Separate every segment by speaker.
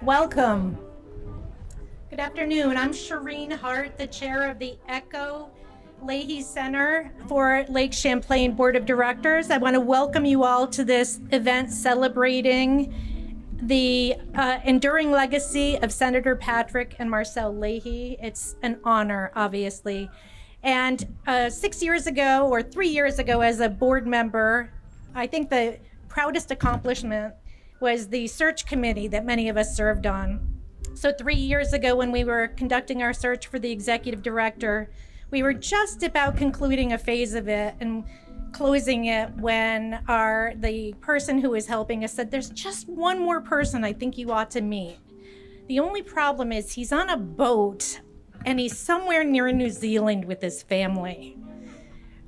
Speaker 1: Welcome. Good afternoon. I'm Shireen Hart, the chair of the Leahy Center for Lake Champlain Board of Directors. I want to welcome you all to this event celebrating the enduring legacy of Senator Patrick and Marcelle Leahy. It's an honor, obviously. And 6 years ago, or 3 years ago, as a board member, I think the proudest accomplishment was the search committee that many of us served on. So 3 years ago, when we were conducting our search for the executive director, we were just about concluding a phase of it and closing it when the person who was helping us said, "There's just one more person I think you ought to meet. The only problem is he's on a boat and he's somewhere near New Zealand with his family.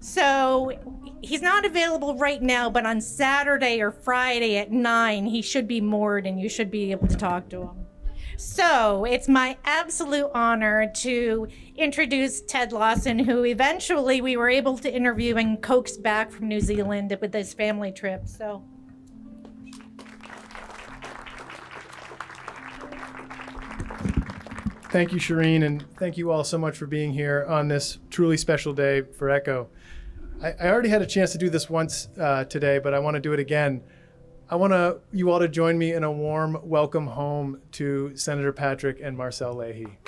Speaker 1: So he's not available right now, but on Saturday or Friday at 9, he should be moored and you should be able to talk to him." So it's my absolute honor to introduce Ted Lawson, who eventually we were able to interview and coax back from New Zealand with his family trip. So.
Speaker 2: Thank you, Shireen, and thank you all so much for being here on this truly special day for ECHO. I already had a chance to do this once today, but I want to do it again. I want you all to join me in a warm welcome home to Senator Patrick and Marcelle Leahy.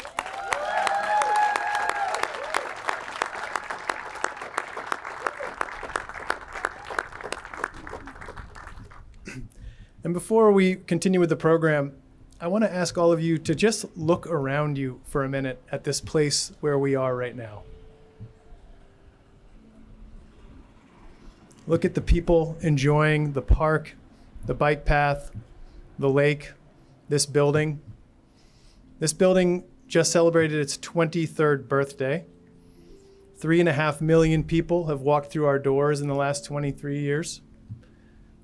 Speaker 2: And before we continue with the program, I want to ask all of you to just look around you for a minute at this place where we are right now. Look at the people enjoying the park, the bike path, the lake, this building. This building just celebrated its 23rd birthday. 3.5 million people have walked through our doors in the last 23 years.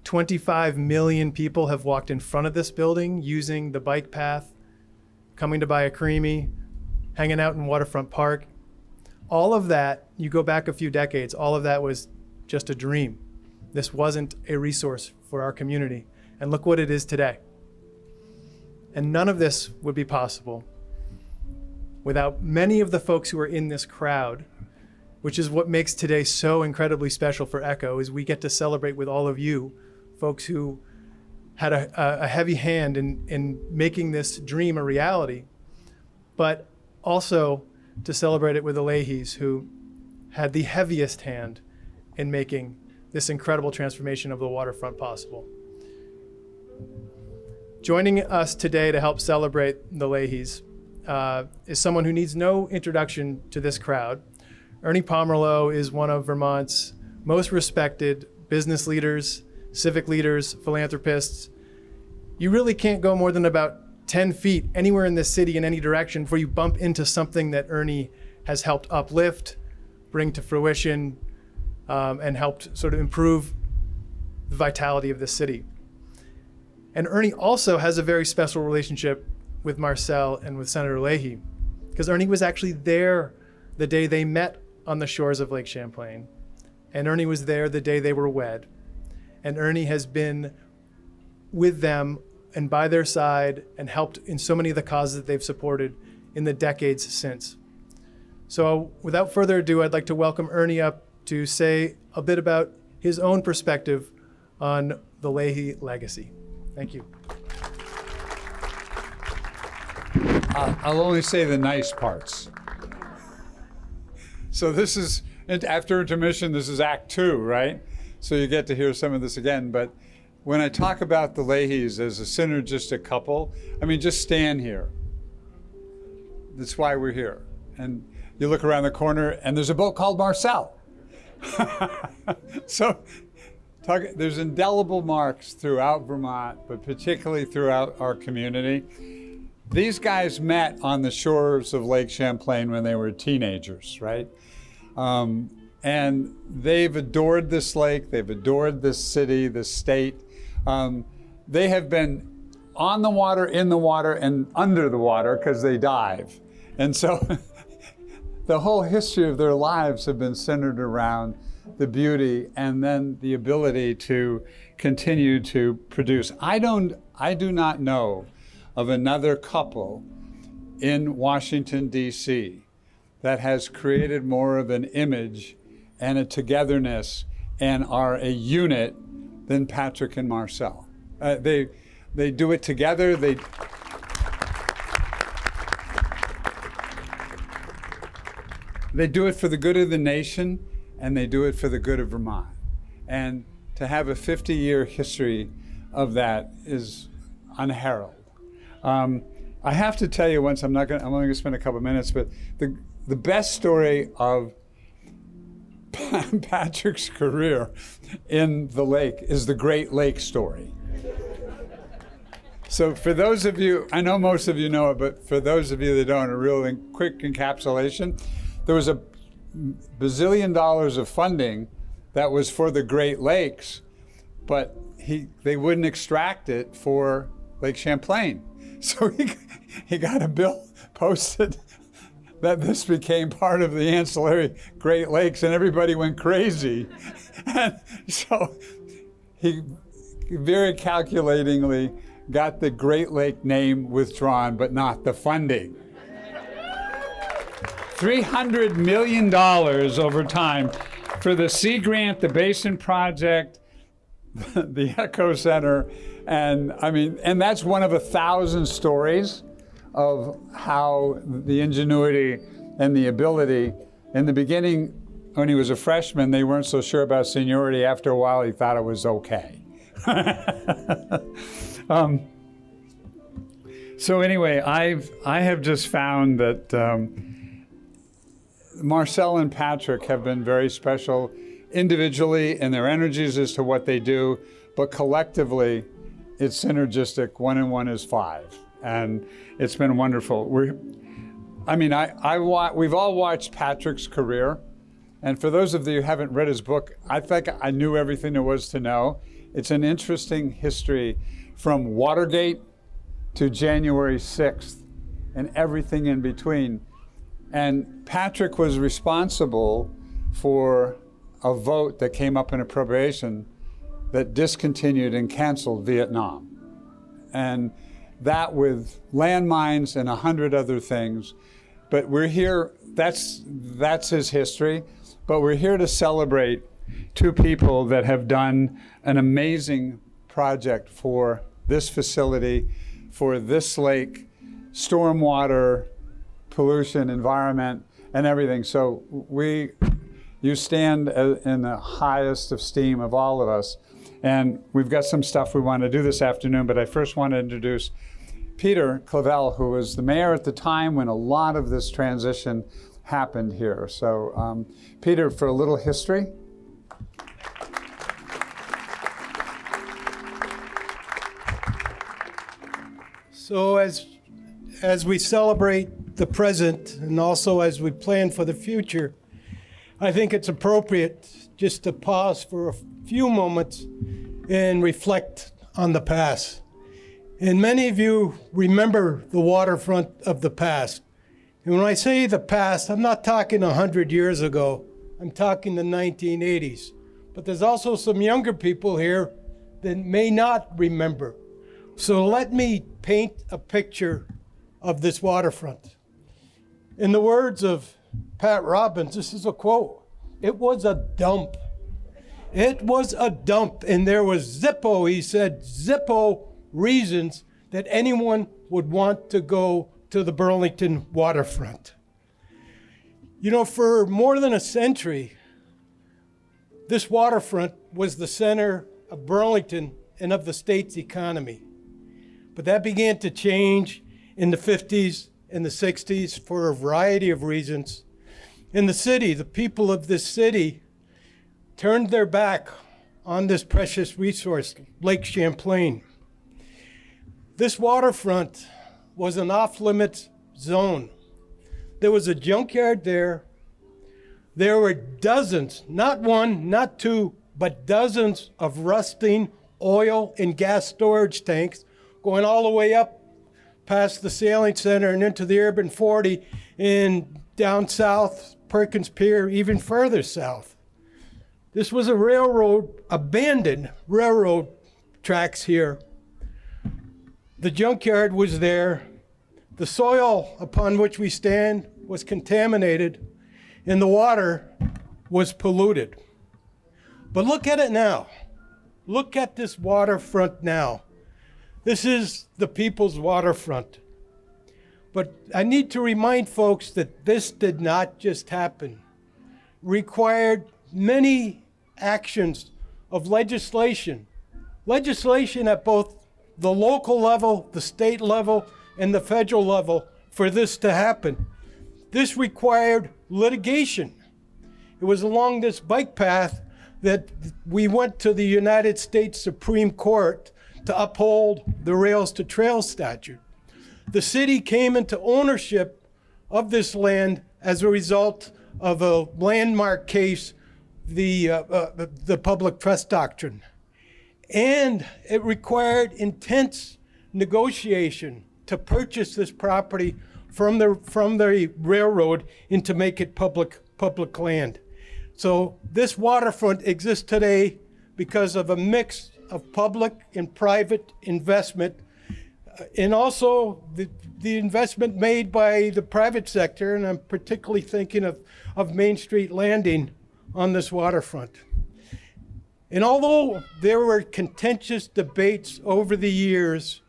Speaker 2: 25 million people have walked in front of this building using the bike path, coming to buy a creamy, hanging out in Waterfront Park. All of that, you go back a few decades, all of that was just a dream. This wasn't a resource for our community. And look what it is today. And none of this would be possible without many of the folks who are in this crowd, which is what makes today so incredibly special for ECHO, is we get to celebrate with all of you, folks who had a heavy hand in making this dream a reality, but also to celebrate it with the Leahys, who had the heaviest hand in making this incredible transformation of the waterfront possible. Joining us today to help celebrate the Leahys is someone who needs no introduction to this crowd. Ernie Pomerleau is one of Vermont's most respected business leaders, civic leaders, philanthropists. You really can't go more than about 10 feet anywhere in this city in any direction before you bump into something that Ernie has helped uplift, bring to fruition, and helped sort of improve the vitality of the city. And Ernie also has a very special relationship with Marcelle and with Senator Leahy, because Ernie was actually there the day they met on the shores of Lake Champlain. And Ernie was there the day they were wed. And Ernie has been with them and by their side and helped in so many of the causes that they've supported in the decades since. So without further ado, I'd like to welcome Ernie up to say a bit about his own perspective on the Leahy legacy. Thank you.
Speaker 3: I'll only say the nice parts. So this is, after intermission, this is Act 2, right? So you get to hear some of this again. But when I talk about the Leahys as a synergistic couple, I mean, just stand here. That's why we're here. And you look around the corner and there's a boat called Marcelle. So there's indelible marks throughout Vermont, but particularly throughout our community. These guys met on the shores of Lake Champlain when they were teenagers, right? And they've adored this lake, they've adored this city, this state. They have been on the water, in the water, and under the water because they dive. And so the whole history of their lives have been centered around the beauty and then the ability to continue to produce. I do not know of another couple in Washington, D.C. that has created more of an image and a togetherness and are a unit than Patrick and Marcelle. They do it together. They do it for the good of the nation, and they do it for the good of Vermont. And to have a 50-year history of that is unheralded. I have to tell you I'm only going to spend a couple minutes, but the best story of Patrick's career in the lake is the Great Lake story. So for those of you, I know most of you know it, but for those of you that don't, a real quick encapsulation, there was a bazillion dollars of funding that was for the Great Lakes, but they wouldn't extract it for Lake Champlain. So he got a bill posted that this became part of the ancillary Great Lakes, and everybody went crazy. And so he very calculatingly got the Great Lake name withdrawn, but not the funding. $300 million over time for the Sea Grant, the Basin Project, the Echo Center, and that's one of 1,000 stories of how the ingenuity and the ability. In the beginning, when he was a freshman, they weren't so sure about seniority. After a while, he thought it was okay. So anyway, I have just found that Marcelle and Patrick have been very special individually in their energies as to what they do, but collectively, it's synergistic. 1 and 1 is 5, and it's been wonderful. We've all watched Patrick's career, and for those of you who haven't read his book, I think I knew everything there was to know. It's an interesting history from Watergate to January 6th and everything in between. And Patrick was responsible for a vote that came up in appropriation that discontinued and canceled Vietnam. And that with landmines and 100 other things. But we're here, that's his history, but we're here to celebrate two people that have done an amazing project for this facility, for this lake, stormwater, pollution, environment, and everything. So you stand in the highest esteem of all of us. And we've got some stuff we want to do this afternoon, but I first want to introduce Peter Clavel, who was the mayor at the time when a lot of this transition happened here. So Peter, for a little history.
Speaker 4: So as we celebrate the present and also as we plan for the future, I think it's appropriate just to pause for a few moments and reflect on the past. And many of you remember the waterfront of the past. And when I say the past, I'm not talking 100 years ago. I'm talking the 1980s. But there's also some younger people here that may not remember. So let me paint a picture of this waterfront. In the words of Pat Robbins, this is a quote: "It was a dump. It was a dump, and there was Zippo," he said, "Zippo reasons that anyone would want to go to the Burlington waterfront." You know, for more than a century, this waterfront was the center of Burlington and of the state's economy. But that began to change in the 50s and the 60s for a variety of reasons. In the city, the people of this city turned their back on this precious resource, Lake Champlain. This waterfront was an off-limits zone. There was a junkyard there. There were dozens, not one, not two, but dozens of rusting oil and gas storage tanks going all the way up past the sailing center and into the urban 40 and down south, Perkins Pier, even further south. This was a railroad, abandoned railroad tracks here. The junkyard was there. The soil upon which we stand was contaminated, and the water was polluted. But look at it now. Look at this waterfront now. This is the people's waterfront. But I need to remind folks that this did not just happen. Required many actions of legislation. Legislation at both the local level, the state level, and the federal level for this to happen. This required litigation. It was along this bike path that we went to the United States Supreme Court to uphold the Rails to Trails statute. The city came into ownership of this land as a result of a landmark case, the public trust doctrine. And it required intense negotiation to purchase this property from the railroad and to make it public land. So this waterfront exists today because of a mix of public and private investment, and also the investment made by the private sector, and I'm particularly thinking of Main Street Landing on this waterfront. And although there were contentious debates over the years,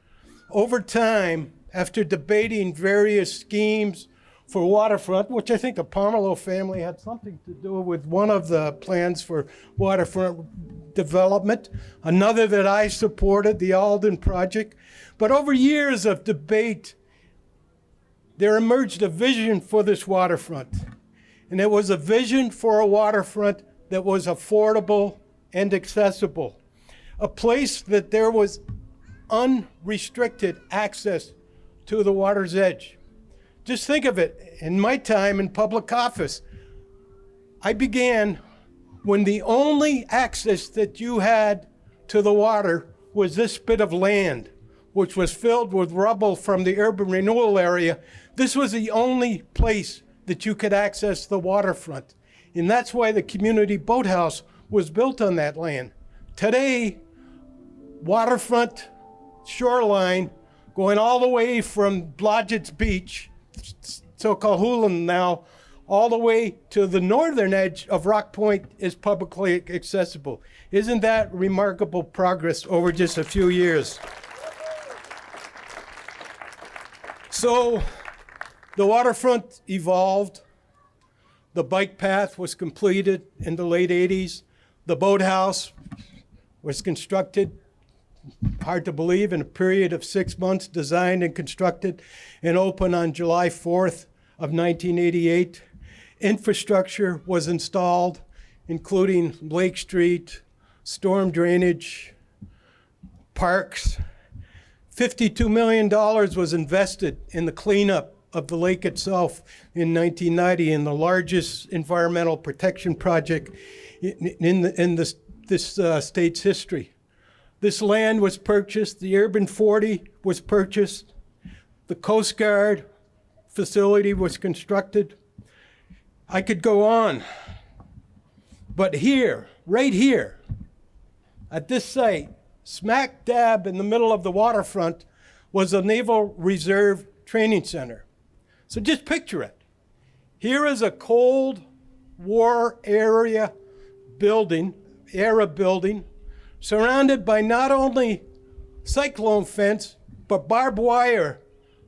Speaker 4: over time, after debating various schemes for waterfront, which I think the Pomerleau family had something to do with one of the plans for waterfront development, another that I supported, the Alden project. But over years of debate, there emerged a vision for this waterfront. And it was a vision for a waterfront that was affordable and accessible. A place that there was unrestricted access to the water's edge. Just think of it, in my time in public office, I began when the only access that you had to the water was this bit of land, which was filled with rubble from the urban renewal area. This was the only place that you could access the waterfront. And that's why the community boathouse was built on that land. Today, waterfront shoreline going all the way from Blodgett's Beach, so-called Hulen now, all the way to the northern edge of Rock Point is publicly accessible. Isn't that remarkable progress over just a few years? So the waterfront evolved. The bike path was completed in the late 80s. The boathouse was constructed, hard to believe, in a period of 6 months, designed and constructed and opened on July 4th of 1988. Infrastructure was installed, including Lake Street, storm drainage, parks. $52 million was invested in the cleanup of the lake itself in 1990, in the largest environmental protection project in this state's history. This land was purchased, the Urban 40 was purchased, the Coast Guard facility was constructed. I could go on, but here, right here, at this site, smack dab in the middle of the waterfront, was a Naval Reserve Training Center. So just picture it. Here is a Cold War era building, surrounded by not only cyclone fence, but barbed wire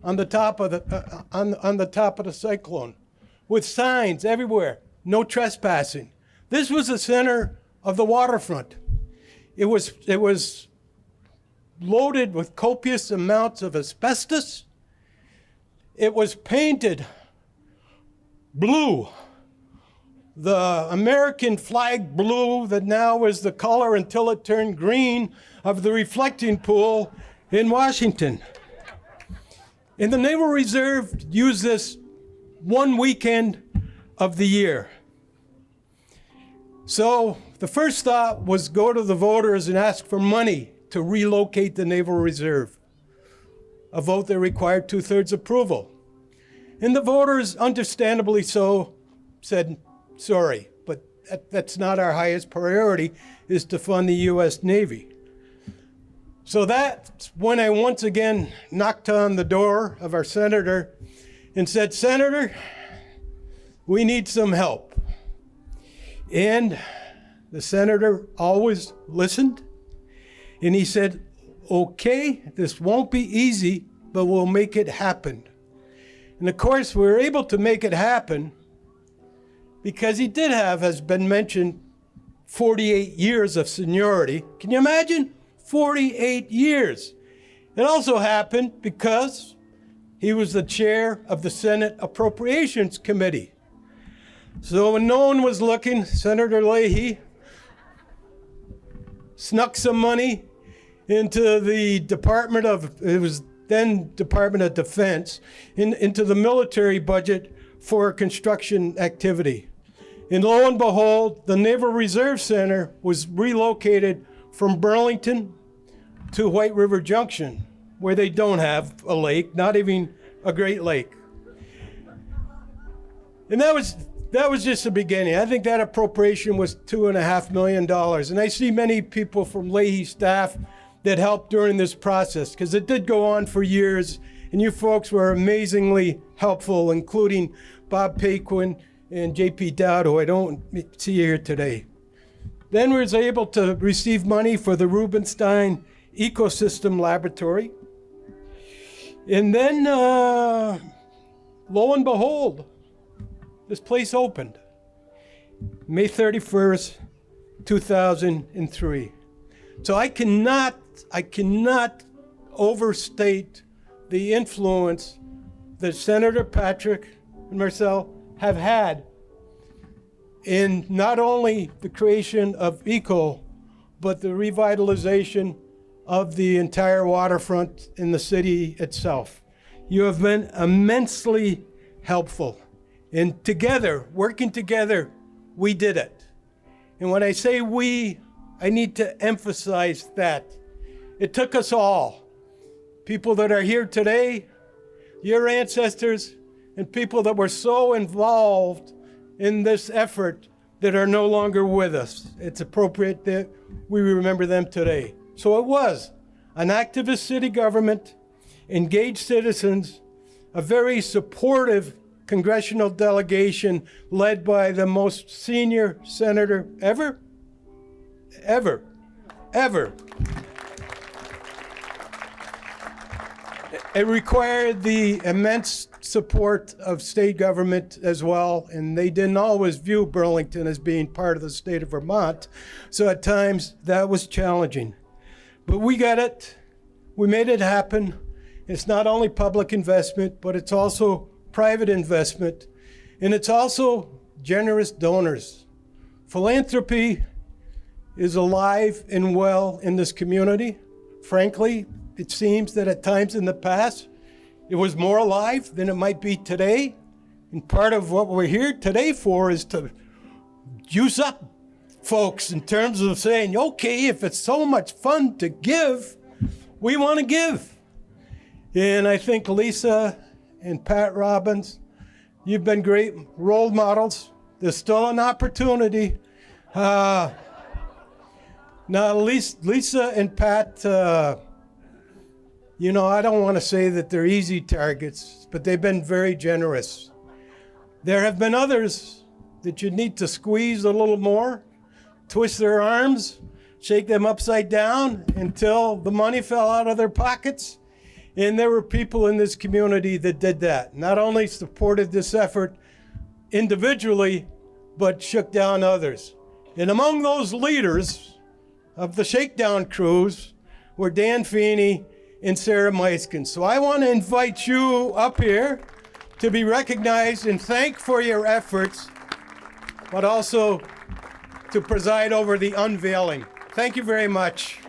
Speaker 4: on the top of the cyclone, with signs everywhere, no trespassing. This was the center of the waterfront. It was loaded with copious amounts of asbestos. It was painted blue, the American flag blue that now is the color until it turned green of the reflecting pool in Washington. And the Naval Reserve used this one weekend of the year. So the first thought was go to the voters and ask for money to relocate the Naval Reserve, a vote that required 2/3 approval. And the voters, understandably so, said, sorry, but that's not our highest priority, is to fund the U.S. Navy. So that's when I once again knocked on the door of our senator and said, Senator, we need some help. And the senator always listened. And he said, okay, this won't be easy, but we'll make it happen. And of course, we were able to make it happen because he did have, as been mentioned, 48 years of seniority. Can you imagine? 48 years. It also happened because he was the chair of the Senate Appropriations Committee. So when no one was looking, Senator Leahy snuck some money into the Department of Defense, into the military budget for construction activity. And lo and behold, the Naval Reserve Center was relocated from Burlington to White River Junction, where they don't have a lake, not even a Great Lake. And that was just the beginning. I think that appropriation was $2.5 million. And I see many people from Leahy staff that helped during this process, because it did go on for years, and you folks were amazingly helpful, including Bob Paquin and J.P. Dowd, who I don't see here today. Then we was able to receive money for the Rubenstein Ecosystem Laboratory. And then, lo and behold, this place opened May 31st, 2003. So I cannot overstate the influence that Senator Patrick and Marcelle have had in not only the creation of ECO, but the revitalization of the entire waterfront in the city itself. You have been immensely helpful. And together, working together, we did it. And when I say we, I need to emphasize that. It took us all. People that are here today, your ancestors, and people that were so involved in this effort that are no longer with us. It's appropriate that we remember them today. So it was an activist city government, engaged citizens, a very supportive congressional delegation led by the most senior senator ever. It required the immense support of state government as well, and they didn't always view Burlington as being part of the state of Vermont, so at times that was challenging. But we got it. We made it happen. It's not only public investment, but it's also private investment, and it's also generous donors. Philanthropy is alive and well in this community. Frankly, it seems that at times in the past, it was more alive than it might be today. And part of what we're here today for is to juice up folks in terms of saying, okay, if it's so much fun to give, we want to give. And I think Lisa and Pat Robbins, you've been great role models. There's still an opportunity. Now, Lisa and Pat, I don't want to say that they're easy targets, but they've been very generous. There have been others that you need to squeeze a little more, twist their arms, shake them upside down until the money fell out of their pockets. And there were people in this community that did that. Not only supported this effort individually, but shook down others. And among those leaders of the shakedown crews were Dan Feeney and Sarah Meiskin. So I want to invite you up here to be recognized and thanked for your efforts, but also to preside over the unveiling. Thank you very much.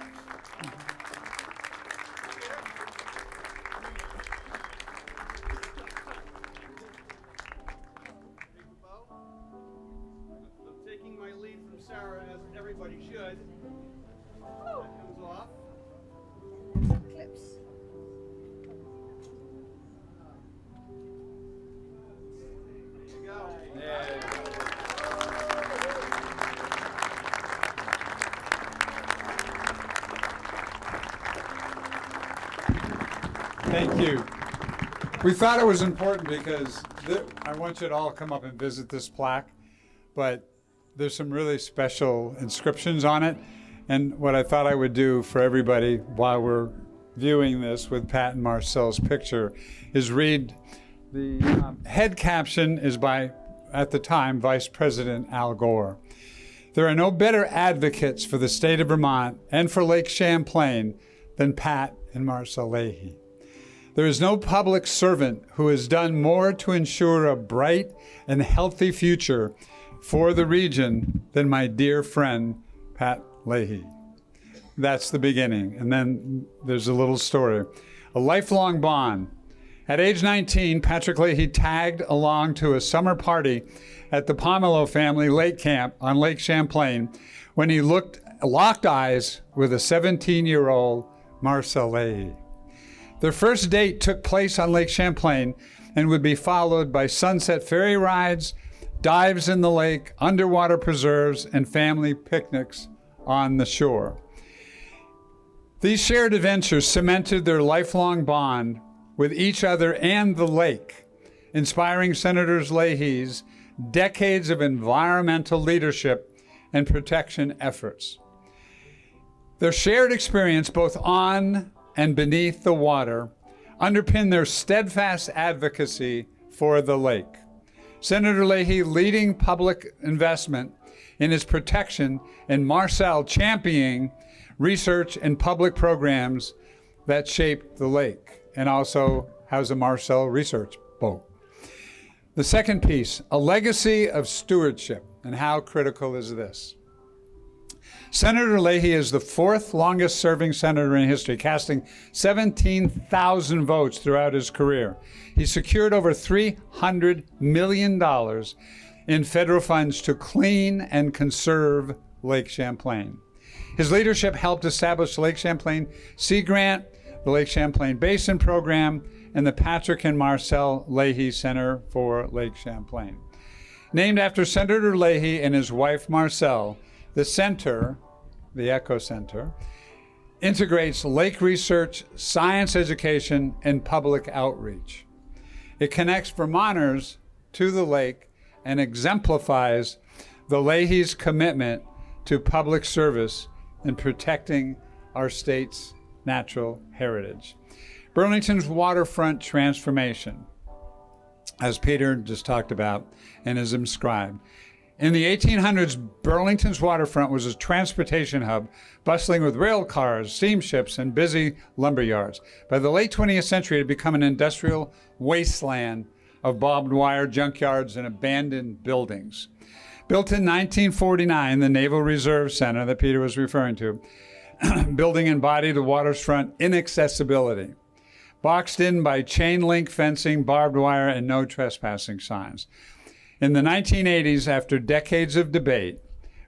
Speaker 5: I'm taking my lead from Sarah, as everybody should. That comes off.
Speaker 6: Clips.
Speaker 5: There you go.
Speaker 3: Thank you. We thought it was important because I want you to all come up and visit this plaque, but there's some really special inscriptions on it. And what I thought I would do for everybody while we're viewing this with Pat and Marcelle's picture is read the head caption is by, at the time, Vice President Al Gore. There are no better advocates for the state of Vermont and for Lake Champlain than Pat and Marcelle Leahy. There is no public servant who has done more to ensure a bright and healthy future for the region than my dear friend, Pat Leahy. That's the beginning. And then there's a little story. A lifelong bond. At age 19, Patrick Leahy tagged along to a summer party at the Pomelo family lake camp on Lake Champlain when he locked eyes with a 17-year-old Marcelle Leahy. Their first date took place on Lake Champlain and would be followed by sunset ferry rides, dives in the lake, underwater preserves, and family picnics on the shore. These shared adventures cemented their lifelong bond with each other and the lake, inspiring Senators Leahy's decades of environmental leadership and protection efforts. Their shared experience, both on and beneath the water, underpinned their steadfast advocacy for the lake. Senator Leahy leading public investment in its protection, and Marcelle championing research and public programs that shaped the lake, and also has a Marcelle research boat. The second piece, a legacy of stewardship, and how critical is this? Senator Leahy is the fourth longest serving senator in history, casting 17,000 votes throughout his career. He secured over $300 million in federal funds to clean and conserve Lake Champlain. His leadership helped establish the Lake Champlain Sea Grant, the Lake Champlain Basin Program, and the Patrick and Marcelle Leahy Center for Lake Champlain. Named after Senator Leahy and his wife Marcelle, the center, the Echo Center, integrates lake research, science education, and public outreach. It connects Vermonters to the lake and exemplifies the Leahy's commitment to public service and protecting our state's natural heritage. Burlington's waterfront transformation, as Peter just talked about and is inscribed. In the 1800s, Burlington's waterfront was a transportation hub, bustling with rail cars, steamships, and busy lumber yards. By the late 20th century, it had become an industrial wasteland of barbed wire, junkyards, and abandoned buildings. Built in 1949, the Naval Reserve Center that Peter was referring to, building embodied the waterfront inaccessibility, boxed in by chain link fencing, barbed wire, and no trespassing signs. In the 1980s, after decades of debate,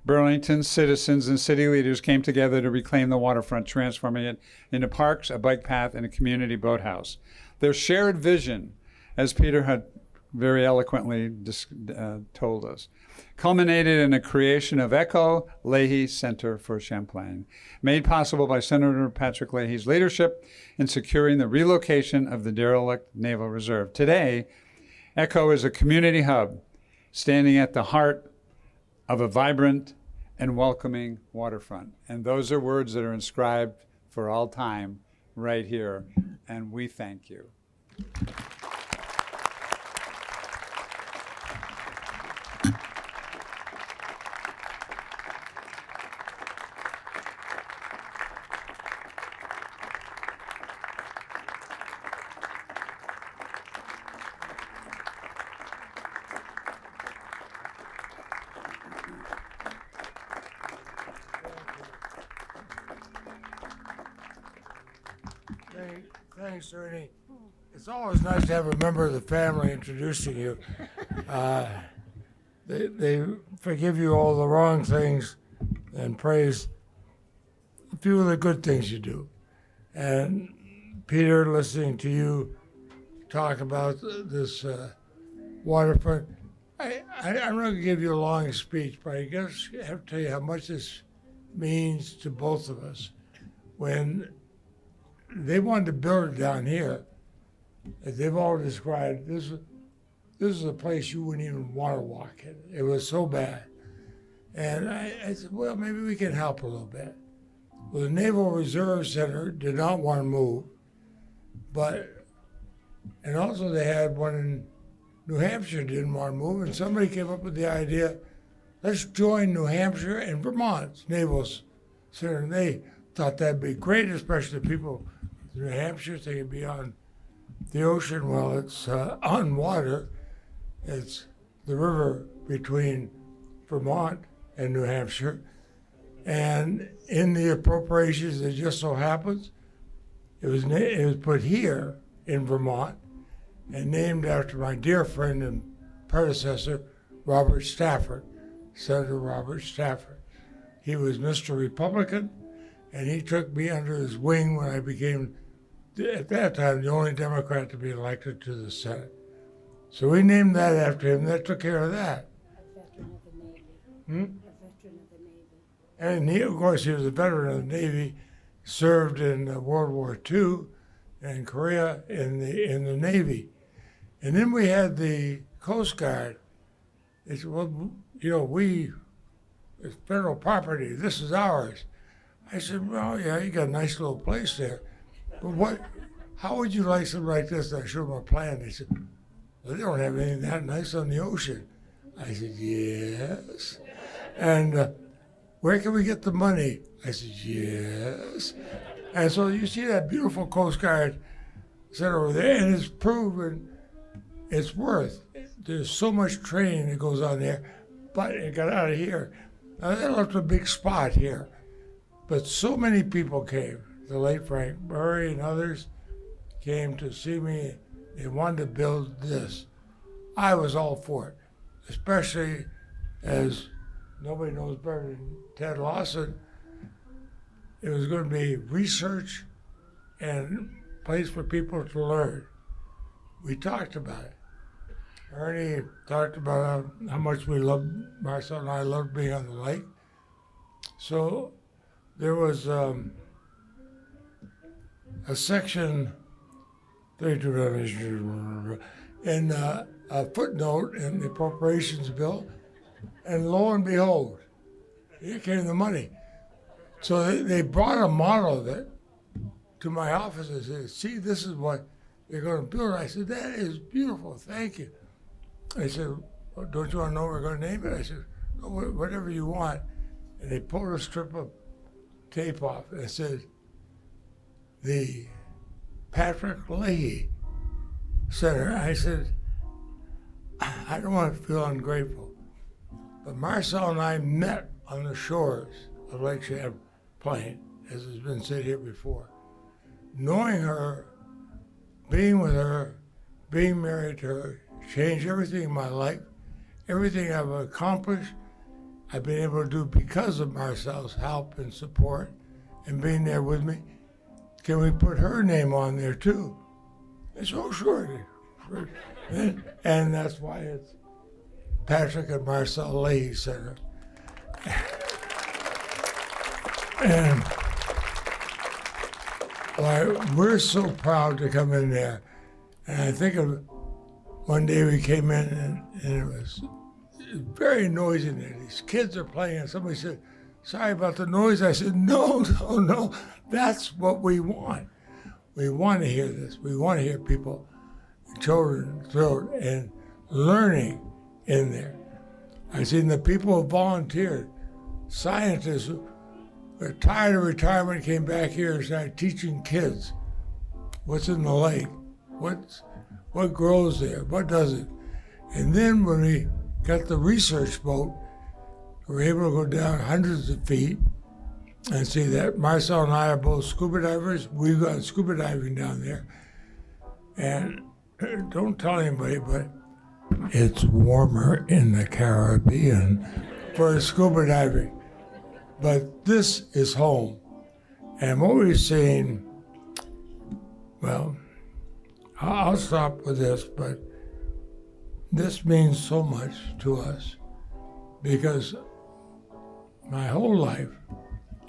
Speaker 3: Burlington citizens and city leaders came together to reclaim the waterfront, transforming it into parks, a bike path, and a community boathouse. Their shared vision, as Peter had very eloquently told us, culminated in the creation of Echo Leahy Center for Champlain, made possible by Senator Patrick Leahy's leadership in securing the relocation of the derelict Naval Reserve. Today, Echo is a community hub standing at the heart of a vibrant and welcoming waterfront. And those are words that are inscribed for all time right here, and we thank you.
Speaker 7: Thanks, Ernie. It's always nice to have a member of the family introducing you. They forgive you all the wrong things and praise a few of the good things you do. And Peter, listening to you talk about this waterfront, I'm not going to give you a long speech, but I guess I have to tell you how much this means to both of us. When they wanted to build it down here, as they've all described, this is a place you wouldn't even want to walk in. It was so bad. And I said, well, maybe we can help a little bit. Well, the Naval Reserve Center did not want to move, and also they had one in New Hampshire didn't want to move, and somebody came up with the idea, let's join New Hampshire and Vermont's Naval Center. And they thought that'd be great, especially the people in New Hampshire, they could be on the ocean. Well, it's on water. It's the river between Vermont and New Hampshire. And in the appropriations, it just so happens, it was put here in Vermont and named after my dear friend and predecessor, Robert Stafford, Senator Robert Stafford. He was Mr. Republican, and he took me under his wing when I became, at that time, the only Democrat to be elected to the Senate. So we named that after him. That took care of that.
Speaker 6: A veteran of the Navy.
Speaker 7: Hmm?
Speaker 6: A veteran of the Navy.
Speaker 7: And he, of course, he was a veteran of the Navy, served in World War II and Korea in the Navy. And then we had the Coast Guard. They said, well, it's federal property. This is ours. I said, well, yeah, you got a nice little place there. But how would you like something like this? And I showed them a plan. They said, well, they don't have anything that nice on the ocean. I said, yes. And where can we get the money? I said, yes. And so you see that beautiful Coast Guard center over there, and it's proven it's worth. There's so much training that goes on there, but it got out of here. Now, they left a big spot here, but so many people came. The late Frank Murray and others came to see me. They wanted to build this. I was all for it, especially as nobody knows better than Ted Lawson. It was going to be research and place for people to learn. We talked about it. Ernie talked about how much Marcelle and I loved being on the lake. So there was a section 32 in a footnote in the appropriations bill, and lo and behold, here came the money. So they brought a model of it to my office and said, see, this is what they're going to build. I said, that is beautiful, thank you. They said, well, don't you want to know what we're going to name it? I said, oh, whatever you want. And they pulled a strip of tape off and it said, the Patrick Leahy Center. I said, I don't want to feel ungrateful, but Marcelle and I met on the shores of Lake Champlain, as has been said here before. Knowing her, being with her, being married to her, changed everything in my life. Everything I've accomplished, I've been able to do because of Marcelle's help and support and being there with me. Can we put her name on there too? I said, oh, sure. And that's why it's Patrick and Marcelle Leahy Center. And we're so proud to come in there. And I think of one day we came in and it was very noisy in there. These kids are playing and somebody said, sorry about the noise. I said, no. That's what we want. We want to hear this. We want to hear people, children thrilled and learning in there. I've seen the people who volunteered, scientists who were tired of retirement, came back here and started teaching kids what's in the lake, what grows there, what doesn't. And then when we got the research boat, we were able to go down hundreds of feet and see that Marcelle and I are both scuba divers. We've gone scuba diving down there. And don't tell anybody, but it's warmer in the Caribbean for scuba diving. But this is home. And what we've seen, well, I'll stop with this, but this means so much to us because my whole life,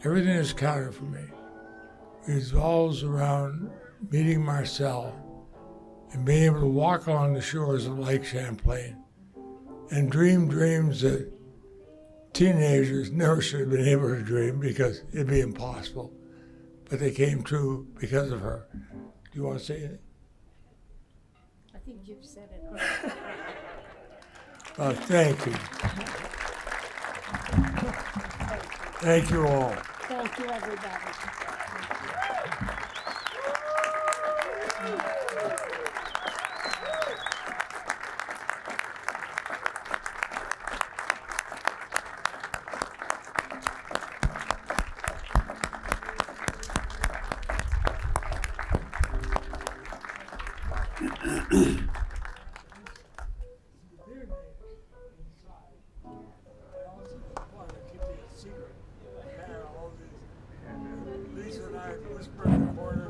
Speaker 7: everything that's counted for me revolves around meeting Marcelle and being able to walk on the shores of Lake Champlain and dream dreams that teenagers never should have been able to dream because it'd be impossible. But they came true because of her. Do you want to say anything?
Speaker 6: I think you've said it.
Speaker 7: Thank you. Thank you all.
Speaker 6: Thank you, everybody.
Speaker 7: Lisa and I whispered in the corner.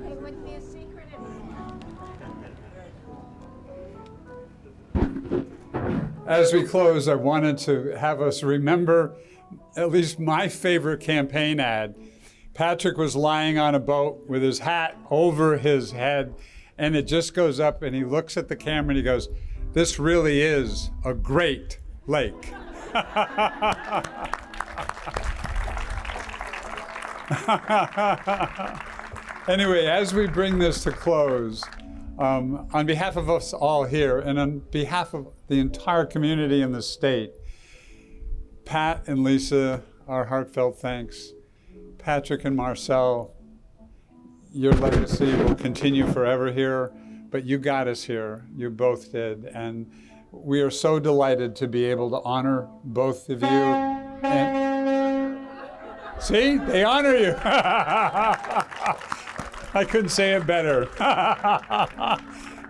Speaker 6: It wouldn't be a secret
Speaker 3: As we close, I wanted to have us remember at least my favorite campaign ad. Patrick was lying on a boat with his hat over his head, and it just goes up, and he looks at the camera and he goes, "This really is a great lake." Anyway, as we bring this to close, on behalf of us all here and on behalf of the entire community in the state, Pat and Lisa, our heartfelt thanks. Patrick and Marcelle, your legacy will continue forever here, but you got us here. You both did. And we are so delighted to be able to honor both of you. And see, they honor you. I couldn't say it better.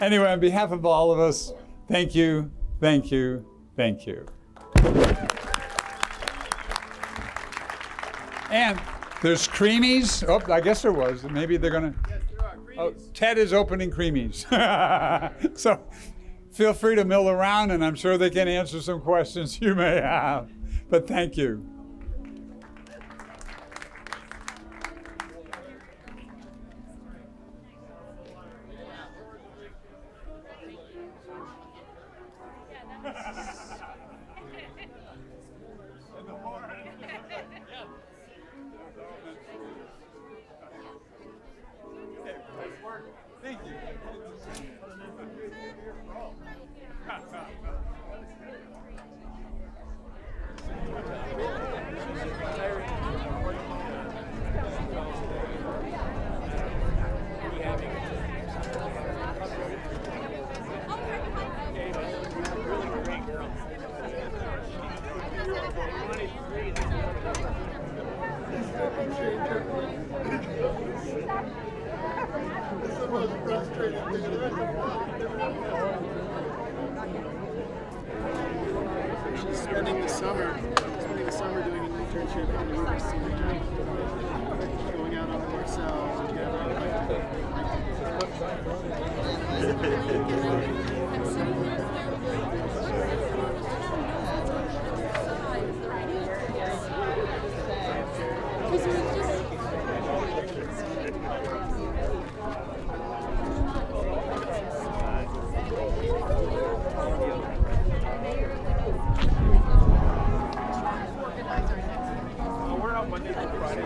Speaker 3: Anyway, on behalf of all of us, thank you, thank you, thank you. And there's creamies. Oh, I guess there was. Maybe they're gonna.
Speaker 5: Yes, there are.
Speaker 3: Oh, Ted is opening creamies. So feel free to mill around, and I'm sure they can answer some questions you may have. But thank you. Thank you.
Speaker 5: She's spending the summer doing an internship in the University of going out on the Marcelle we're out Monday through Friday.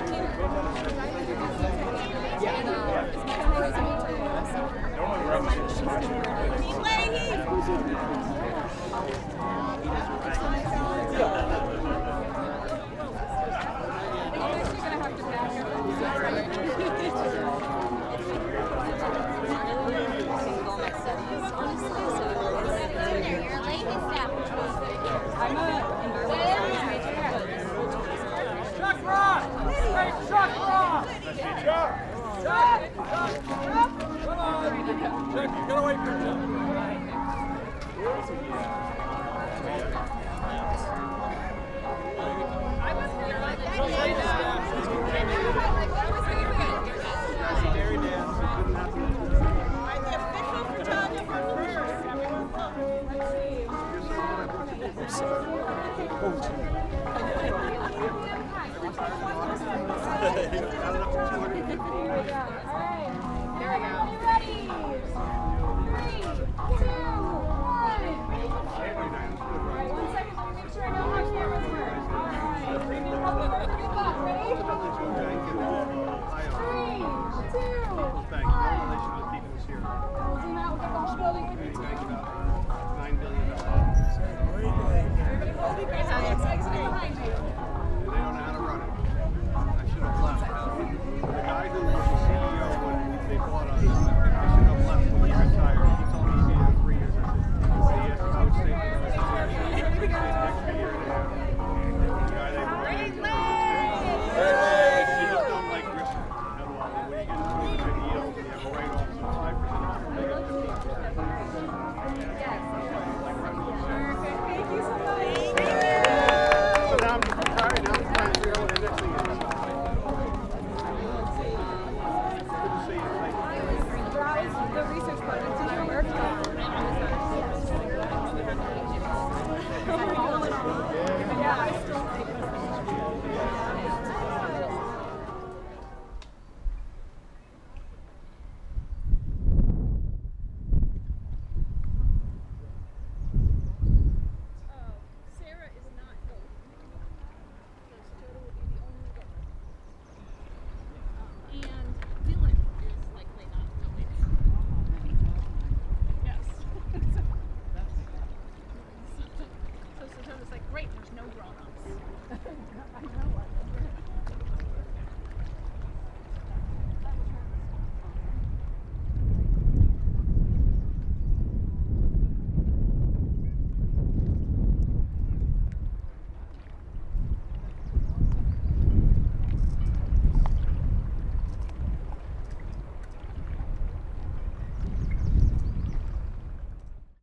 Speaker 5: Chuck Ross! Hey, Chuck Ross! Chuck! Chuck! Chuck! Come on! Chuck, get away from Chuck.
Speaker 8: Hi.